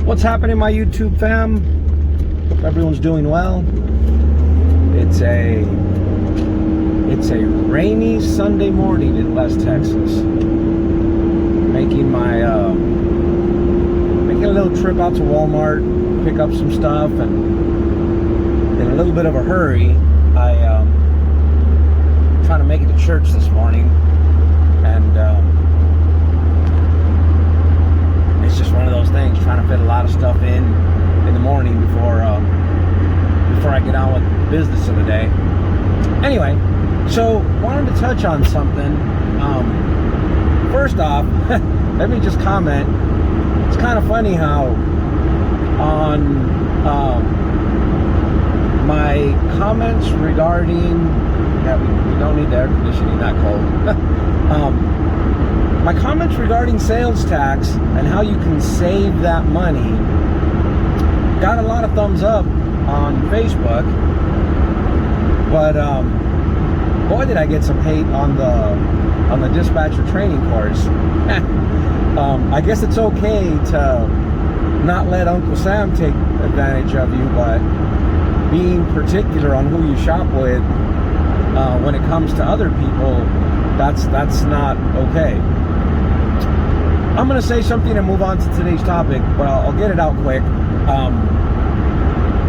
What's happening, my YouTube fam? Hope everyone's doing well. It's a rainy Sunday morning in West Texas. Making a little trip out to Walmart, pick up some stuff, and in a little bit of a hurry. Trying to make it to church this morning, and it's just one of those things, trying to fit a lot of stuff in the morning before I get on with the business of the day. Anyway, so wanted to touch on something. First off, let me just comment. It's kind of funny how on my comments regarding, we don't need the air conditioning that cold. My comments regarding sales tax and how you can save that money got a lot of thumbs up on Facebook, but boy, did I get some hate on the dispatcher training course. I guess it's okay to not let Uncle Sam take advantage of you, but being particular on who you shop with when it comes to other people, that's not okay. I'm going to say something and move on to today's topic, but I'll get it out quick.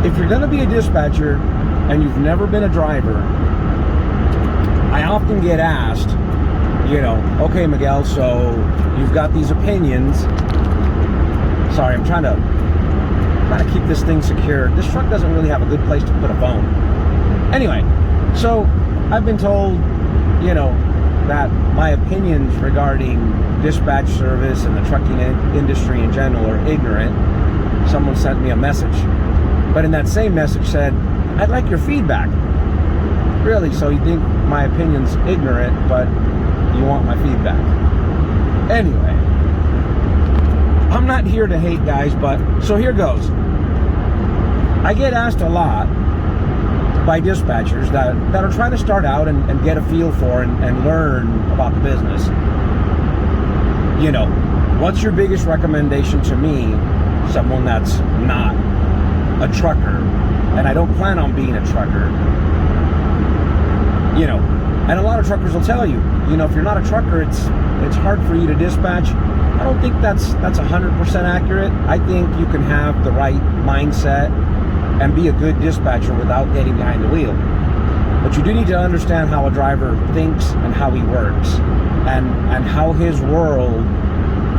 If you're going to be a dispatcher and you've never been a driver, I often get asked, okay, Miguel, so you've got these opinions. Sorry, I'm trying to keep this thing secure. This truck doesn't really have a good place to put a phone. Anyway, so I've been told, that my opinions regarding dispatch service and the trucking industry in general are ignorant. Someone sent me a message, but in that same message said, I'd like your feedback. Really? So you think my opinion's ignorant, but you want my feedback? Anyway, I'm not here to hate, guys, but so here goes. I get asked a lot by dispatchers that are trying to start out and get a feel for and learn about the business. What's your biggest recommendation to me, someone that's not a trucker, and I don't plan on being a trucker? And a lot of truckers will tell you, if you're not a trucker, it's hard for you to dispatch. I don't think that's 100% accurate. I think you can have the right mindset and be a good dispatcher without getting behind the wheel. But you do need to understand how a driver thinks and how he works, and how his world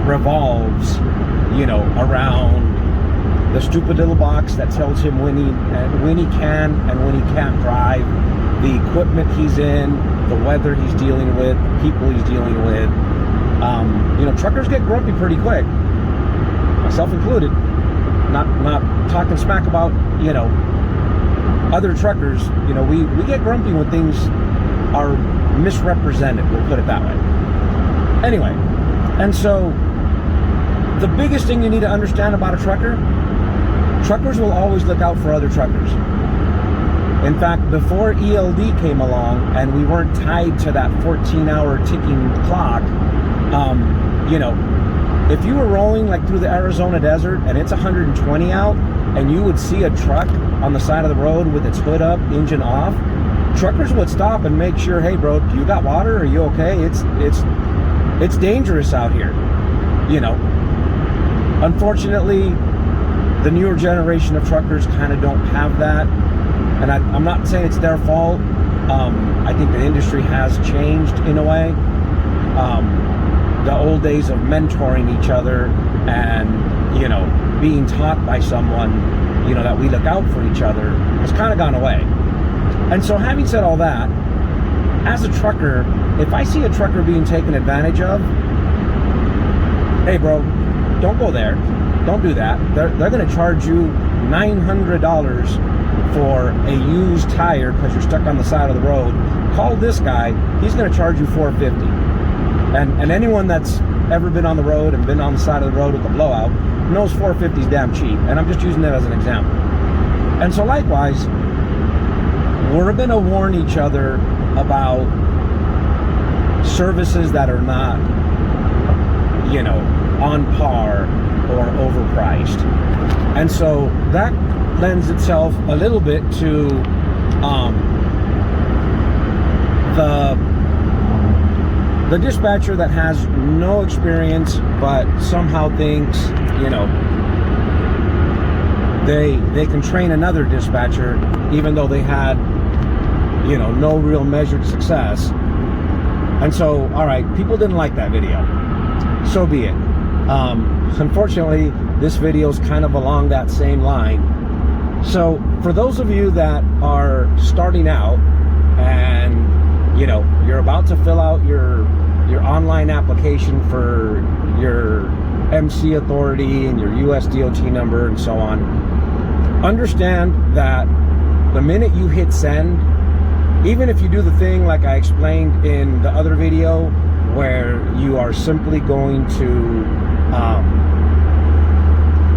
revolves, around the stupid little box that tells him when he can and when he can't drive, the equipment he's in, the weather he's dealing with, the people he's dealing with. Truckers get grumpy pretty quick, myself included. Not talking smack about, other truckers. We get grumpy when things are misrepresented, we'll put it that way. Anyway, and so the biggest thing you need to understand about a trucker, truckers will always look out for other truckers. In fact, before ELD came along and we weren't tied to that 14-hour ticking clock, if you were rolling like through the Arizona desert and it's 120 out and you would see a truck on the side of the road with its hood up, engine off, truckers would stop and make sure, hey bro, you got water? Are you okay? It's dangerous out here. Unfortunately, the newer generation of truckers kind of don't have that. And I'm not saying it's their fault. I think the industry has changed in a way. The old days of mentoring each other and, being taught by someone, that we look out for each other has kind of gone away. And so having said all that, as a trucker, if I see a trucker being taken advantage of, hey bro, don't go there. Don't do that. They're going to charge you $900 for a used tire because you're stuck on the side of the road. Call this guy. He's going to charge you $450. And anyone that's ever been on the road and been on the side of the road with a blowout knows $450 is damn cheap. And I'm just using that as an example. And so likewise, we're going to warn each other about services that are not, on par or overpriced. And so that lends itself a little bit to the dispatcher that has no experience but somehow thinks, you know, they can train another dispatcher even though they had, you know, no real measured success. And so, all right, people didn't like that video. So be it. Unfortunately, this video is kind of along that same line. So for those of you that are starting out and, you know, you're about to fill out your online application for your MC authority and your US DOT number and so on, understand that the minute you hit send, even if you do the thing like I explained in the other video, where you are simply going to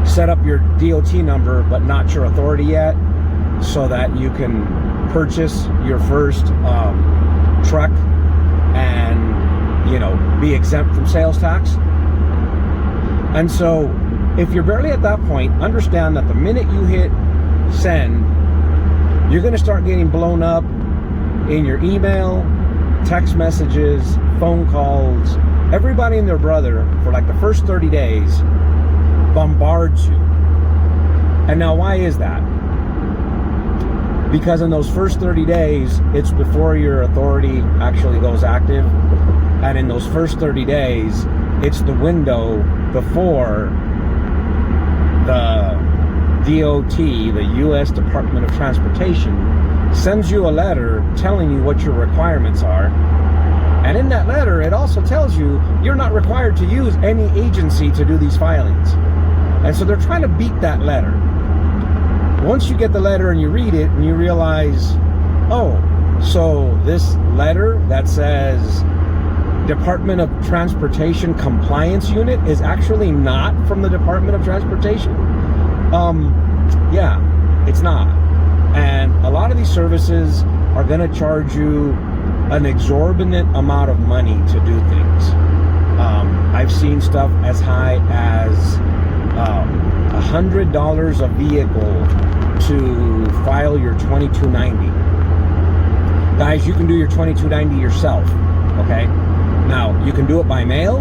set up your DOT number but not your authority yet, so that you can purchase your first truck and, you know, be exempt from sales tax. And so if you're barely at that point, understand that the minute you hit send, you're going to start getting blown up in your email, text messages, phone calls. Everybody and their brother for like the first 30 days bombards you. And now why is that? Because in those first 30 days, it's before your authority actually goes active. And in those first 30 days, it's the window before the DOT, the U.S. Department of Transportation, sends you a letter telling you what your requirements are. And in that letter, it also tells you you're not required to use any agency to do these filings. And so they're trying to beat that letter. Once you get the letter and you read it and you realize, oh, so this letter that says Department of Transportation Compliance Unit is actually not from the Department of Transportation? Yeah, it's not. And a lot of these services are going to charge you an exorbitant amount of money to do things. I've seen stuff as high as $100 a vehicle to file your 2290. Guys, you can do your 2290 yourself, okay? Now, you can do it by mail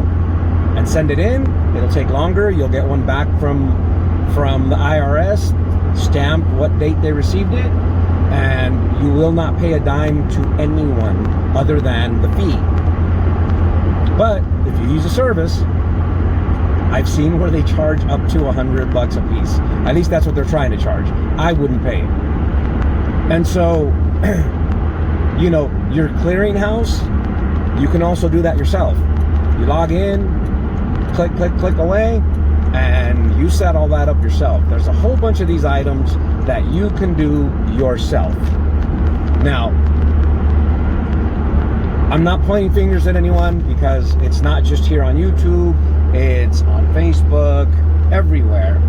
and send it in. It'll take longer. You'll get one back from the IRS, stamped what date they received it, and you will not pay a dime to anyone other than the fee. But if you use a service, I've seen where they charge up to $100 a piece. At least that's what they're trying to charge. I wouldn't pay it. And so, you know, your clearinghouse, you can also do that yourself. You log in, click, click, click away, and you set all that up yourself. There's a whole bunch of these items that you can do yourself. Now, I'm not pointing fingers at anyone, because it's not just here on YouTube, it's on Facebook, everywhere.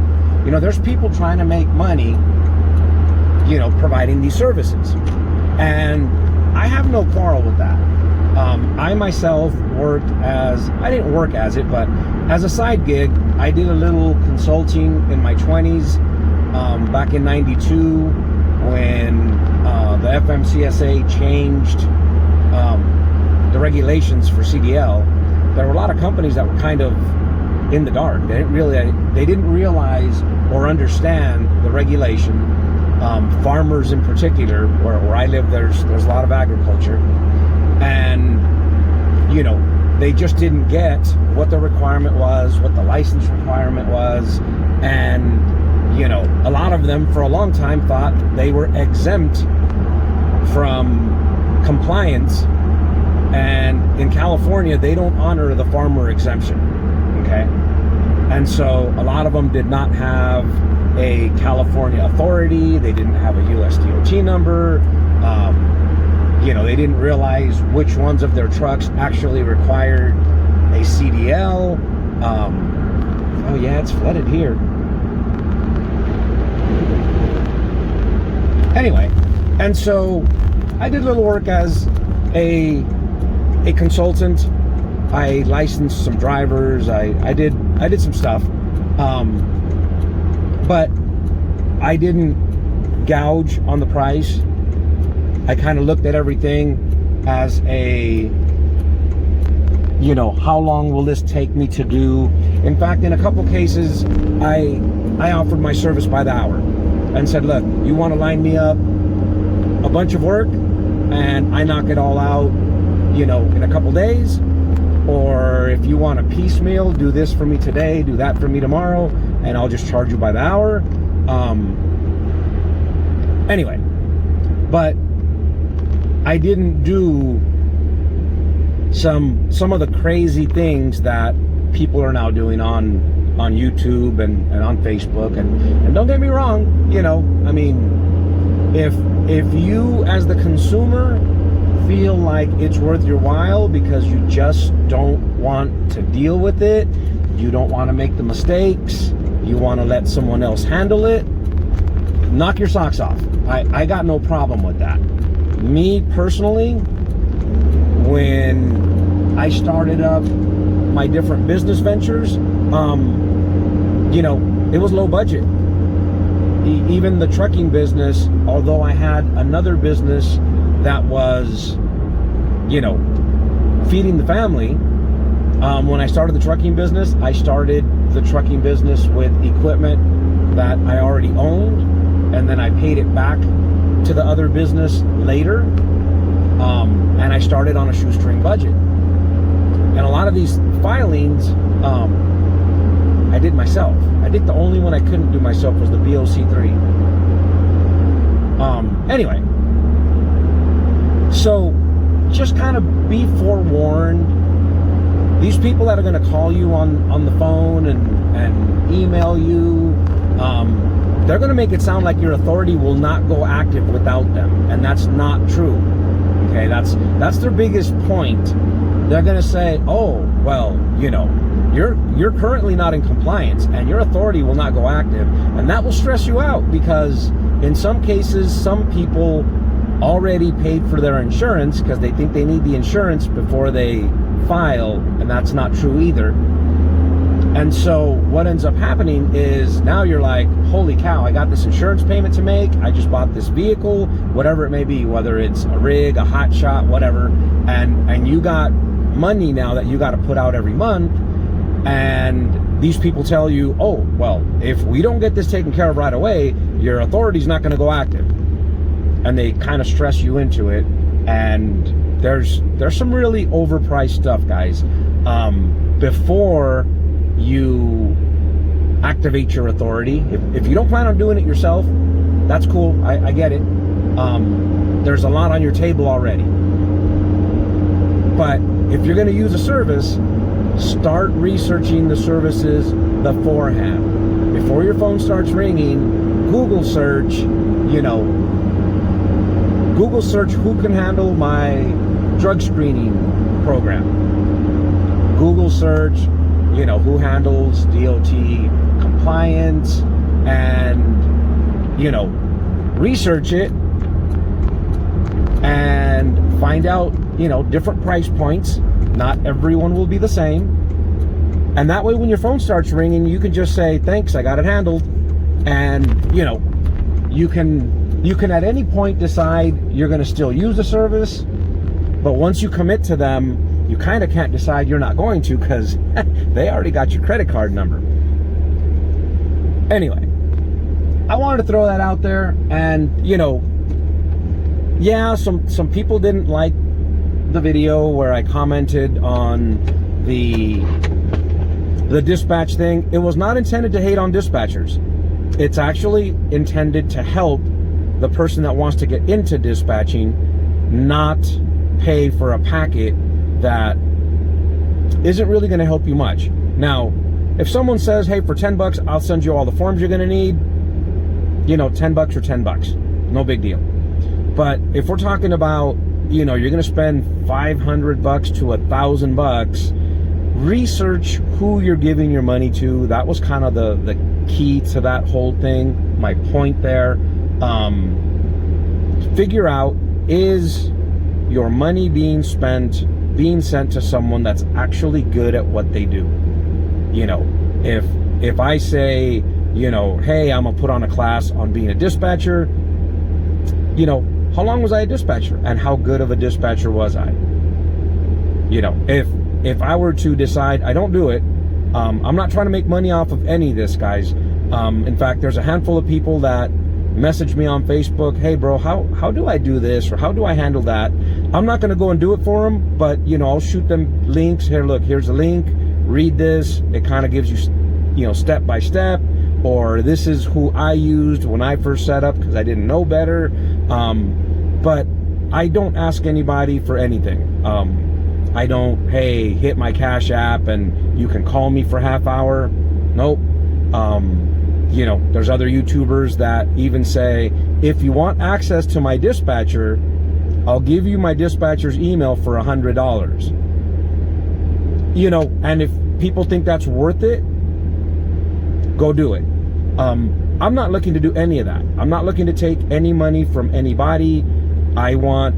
You know, there's people trying to make money, you know, providing these services. And I have no quarrel with that. I myself worked as, I didn't work as it, but as a side gig, I did a little consulting in my 20s, back in '92, when the FMCSA changed the regulations for CDL. There were a lot of companies that were kind of in the dark. They didn't realize or understand the regulation. Farmers in particular, where I live, there's a lot of agriculture, and you know, they just didn't get what the requirement was, what the license requirement was, and you know, a lot of them for a long time thought they were exempt from compliance. And in California, they don't honor the farmer exemption, okay? And so a lot of them did not have a California authority. They didn't have a US DOT number. You know, they didn't realize which ones of their trucks actually required a CDL. Oh yeah, it's flooded here. Anyway, and so I did a little work as a consultant. I licensed some drivers. I did some stuff, But I didn't gouge on the price. I kind of looked at everything as a, you know, how long will this take me to do? In fact, in a couple cases, I offered my service by the hour and said, look, you want to line me up a bunch of work and I knock it all out, you know, in a couple days, or if you want a piecemeal, do this for me today, do that for me tomorrow, and I'll just charge you by the hour. Anyway, but I didn't do some of the crazy things that people are now doing on YouTube and on Facebook. And don't get me wrong, you know, I mean, if you as the consumer feel like it's worth your while because you just don't want to deal with it, you don't want to make the mistakes, you want to let someone else handle it, knock your socks off. I got no problem with that. Me personally, when I started up my different business ventures, you know, it was low budget. Even the trucking business, although I had another business that was, you know, feeding the family, when I started the trucking business, I started the trucking business with equipment that I already owned, and then I paid it back to the other business later, and I started on a shoestring budget. And a lot of these filings, I did myself. I think the only one I couldn't do myself was the VOC3. Anyway, so just kind of be forewarned. These people that are going to call you on the phone and email you, they're going to make it sound like your authority will not go active without them, and that's not true. Okay, that's their biggest point. They're going to say, oh, well, you know, you're currently not in compliance and your authority will not go active, and that will stress you out because in some cases, some people already paid for their insurance because they think they need the insurance before they file, and that's not true either. And so what ends up happening is now you're like, holy cow, I got this insurance payment to make, I just bought this vehicle, whatever it may be, whether it's a rig, a hot shot, whatever, and you got money now that you got to put out every month, and these people tell you, oh, well, if we don't get this taken care of right away, your authority's not going to go active. And they kind of stress you into it, and there's some really overpriced stuff, guys. Before you activate your authority, if you don't plan on doing it yourself, that's cool, I get it. There's a lot on your table already. But if you're going to use a service, start researching the services beforehand. Before your phone starts ringing, Google search, you know, Google search who can handle my drug screening program. Google search, you know, who handles DOT compliance, and, you know, research it and find out, you know, different price points. Not everyone will be the same. And that way when your phone starts ringing, you can just say, thanks, I got it handled. And, you know, you can at any point decide you're going to still use the service, but once you commit to them, you kind of can't decide you're not going to because they already got your credit card number. Anyway, I wanted to throw that out there, and, you know, yeah, some people didn't like the video where I commented on the dispatch thing. It was not intended to hate on dispatchers. It's actually intended to help the person that wants to get into dispatching not pay for a packet that isn't really going to help you much. Now, if someone says, hey, for 10 bucks, I'll send you all the forms you're going to need, you know, 10 bucks or 10 bucks. No big deal. But if we're talking about, you know, you're going to spend 500 bucks to $1,000, research who you're giving your money to. That was kind of the key to that whole thing. My point there. Figure out, is your money being sent to someone that's actually good at what they do? You know, if if I say, you know, hey, I'm gonna put on a class on being a dispatcher, you know, how long was I a dispatcher and how good of a dispatcher was I? You know, if I were to decide I don't do it, I'm not trying to make money off of any of this, guys. In fact, there's a handful of people that message me on Facebook, hey bro, how do I do this, or how do I handle that? I'm not going to go and do it for them, but you know, I'll shoot them links. Here, look, here's a link, read this. It kind of gives you, you know, step by step, or this is who I used when I first set up because I didn't know better. But I don't ask anybody for anything. I don't, hey, hit my Cash App and you can call me for half hour. Nope. You know, there's other YouTubers that even say, if you want access to my dispatcher, I'll give you my dispatcher's email for $100. You know, and if people think that's worth it, go do it. I'm not looking to do any of that. I'm not looking to take any money from anybody. I want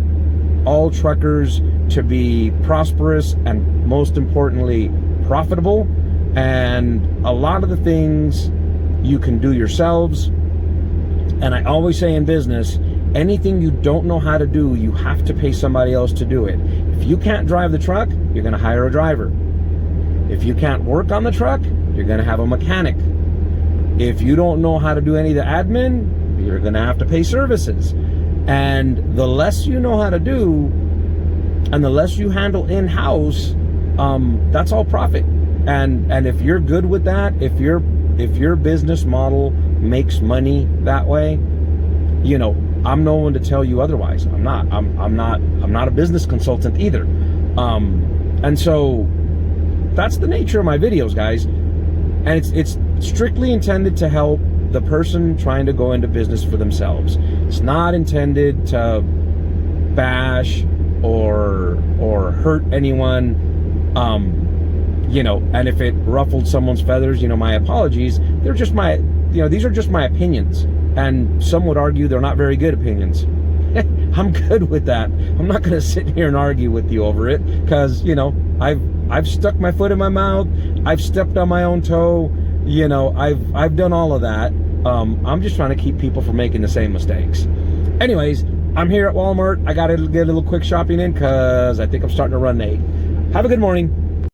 all truckers to be prosperous and, most importantly, profitable. And a lot of the things you can do yourselves. And I always say in business, anything you don't know how to do, you have to pay somebody else to do it. If you can't drive the truck, you're going to hire a driver. If you can't work on the truck, you're going to have a mechanic. If you don't know how to do any of the admin, you're going to have to pay services. And the less you know how to do, and the less you handle in-house, that's all profit. And if you're good with that, if your business model makes money that way, you know, I'm no one to tell you otherwise. I'm not a business consultant either. And so that's the nature of my videos, guys. And it's strictly intended to help the person trying to go into business for themselves. It's not intended to bash or hurt anyone. You know, and if it ruffled someone's feathers, you know, my apologies. They're just my, you know, these are just my opinions. And some would argue they're not very good opinions. I'm good with that. I'm not going to sit here and argue with you over it because, you know, I've stuck my foot in my mouth. I've stepped on my own toe. You know, I've done all of that. I'm just trying to keep people from making the same mistakes. Anyways, I'm here at Walmart. I got to get a little quick shopping in because I think I'm starting to run late. Have a good morning.